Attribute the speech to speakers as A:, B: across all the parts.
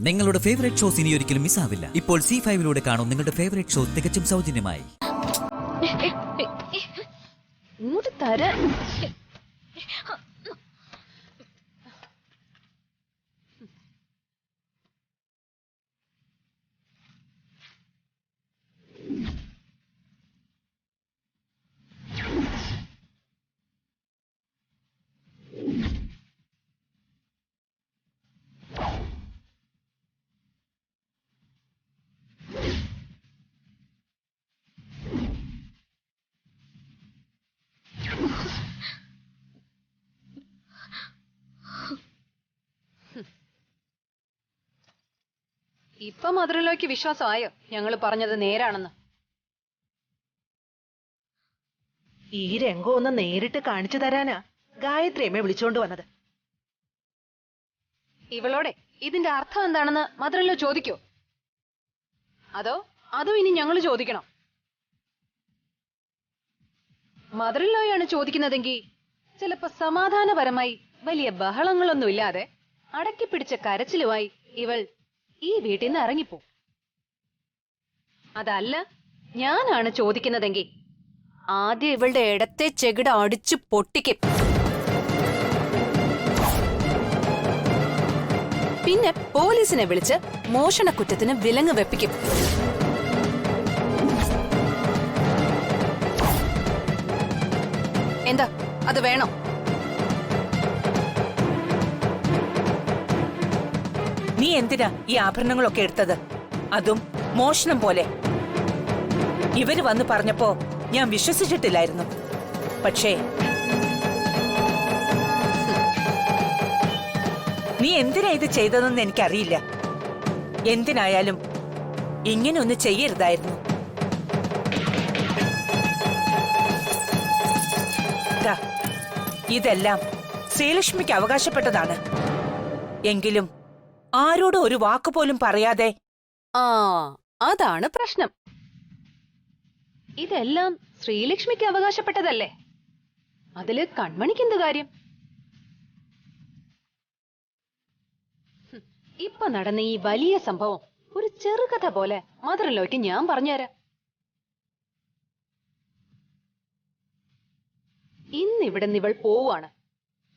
A: നിങ്ങളുടെ favourite shows ഇനി ഒരിക്കലും മിസ്സാവില്ല. ഇപ്പോൾ C5 കാണും നിങ്ങളുടെ ഫേവറേറ്റ് ഷോ തികച്ചും സൗജന്യമായി.
B: ഇങ്ങോട്ട് തരാൻ ഇപ്പൊ മധുരലോയ്ക്ക് വിശ്വാസമായോ ഞങ്ങൾ പറഞ്ഞത് നേരാണെന്ന്?
C: ഈ രംഗം ഒന്ന് നേരിട്ട് കാണിച്ചു തരാനാ ഗായത്രിയമ്മയെ വിളിച്ചോണ്ട് വന്നത്.
B: ഇവളോടെ ഇതിന്റെ അർത്ഥം എന്താണെന്ന് മധുരലോ ചോദിക്കോ? അതോ ഇനി ഞങ്ങൾ ചോദിക്കണം? മധുരലോയാണ് ചോദിക്കുന്നതെങ്കിൽ ചിലപ്പോ സമാധാനപരമായി വലിയ ബഹളങ്ങളൊന്നുമില്ലാതെ അടക്കിപ്പിടിച്ച കരച്ചിലുമായി ഇവൾ ഈ വീട്ടിൽ നിന്ന് ഇറങ്ങിപ്പോ. അതല്ല ഞാനാണ് ചോദിക്കുന്നതെങ്കിൽ ആദ്യം ഇവളുടെ ഇടത്തെ ചെകിട അടിച്ചു പൊട്ടിക്കും. പിന്നെ പോലീസിനെ വിളിച്ച് മോഷണക്കുറ്റത്തിന് വിലങ്ങ് വെപ്പിക്കും. എന്താ അത് വേണോ?
C: നീ എന്തിനാ ഈ ആഭരണങ്ങളൊക്കെ എടുത്തത്? അതും മോഷണം പോലെ. ഇവര് വന്ന് പറഞ്ഞപ്പോ ഞാൻ വിശ്വസിച്ചിട്ടില്ലായിരുന്നു. പക്ഷേ നീ എന്തിനാ ഇത് ചെയ്തതെന്ന് എനിക്കറിയില്ല. എന്തിനായാലും ഇങ്ങനെ ഒന്ന് ചെയ്യരുതായിരുന്നു. ഇതെല്ലാം ശ്രീലക്ഷ്മിക്ക് അവകാശപ്പെട്ടതാണ്. എങ്കിലും ആരോടും ഒരു വാക്കുപോലും പറയാതെ.
B: അതാണ് പ്രശ്നം. ഇതെല്ലാം ശ്രീലക്ഷ്മിക്ക് അവകാശപ്പെട്ടതല്ലേ? അതില് കൺമണിക്ക് എന്ത് കാര്യം? ഇപ്പൊ നടന്ന ഈ വലിയ സംഭവം ഒരു ചെറുകഥ പോലെ മധുരലോയ്ക്ക് ഞാൻ പറഞ്ഞുതരാം. ഇന്നിവിടെ നിന്ന് ഇവൾ പോവാണ്.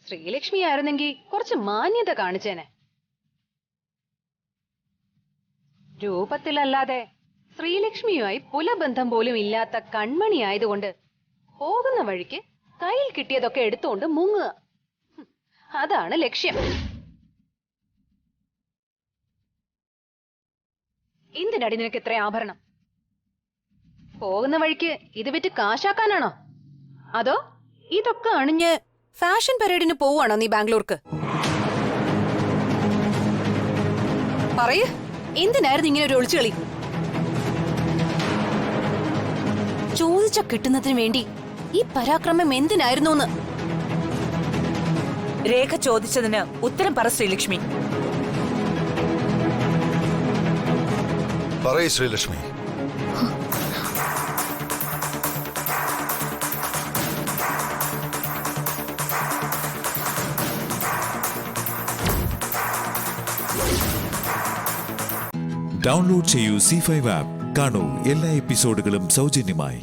B: ശ്രീലക്ഷ്മി ആയിരുന്നെങ്കിൽ കുറച്ച് മാന്യത കാണിച്ചേനെ. രൂപത്തിലല്ലാതെ ശ്രീലക്ഷ്മിയുമായി പുലബന്ധം പോലും ഇല്ലാത്ത കൺമണി ആയതുകൊണ്ട് പോകുന്ന വഴിക്ക് കയ്യിൽ കിട്ടിയതൊക്കെ എടുത്തുകൊണ്ട് മുങ്ങുക. അതാണ് ലക്ഷ്യം. എന്തിനടി നിനക്ക് ഇത്ര ആഭരണം? പോകുന്ന വഴിക്ക് ഇത് വിറ്റ് കാശാക്കാനാണോ? അതോ ഇതൊക്കെ അണിഞ്ഞ് ഫാഷൻ പരേഡിന് പോവാണോ നീ ബാംഗ്ലൂർക്ക്? പറയ്, എന്തിനായിരുന്നു ഇങ്ങനെ ഒരു ഒളിച്ചുകളി? ചോദിച്ച കിട്ടുന്നതിന് വേണ്ടി ഈ പരാക്രമം എന്തിനായിരുന്നു?
C: രേഖ ചോദിച്ചതിന് ഉത്തരം പറ ശ്രീലക്ഷ്മി.
D: പറയ് ശ്രീലക്ഷ്മി.
E: ഡൗൺലോഡ് ചെയ്യൂ C5 ആപ്പ്. കാണൂ എല്ലാ എപ്പിസോഡുകളും സൗജന്യമായി.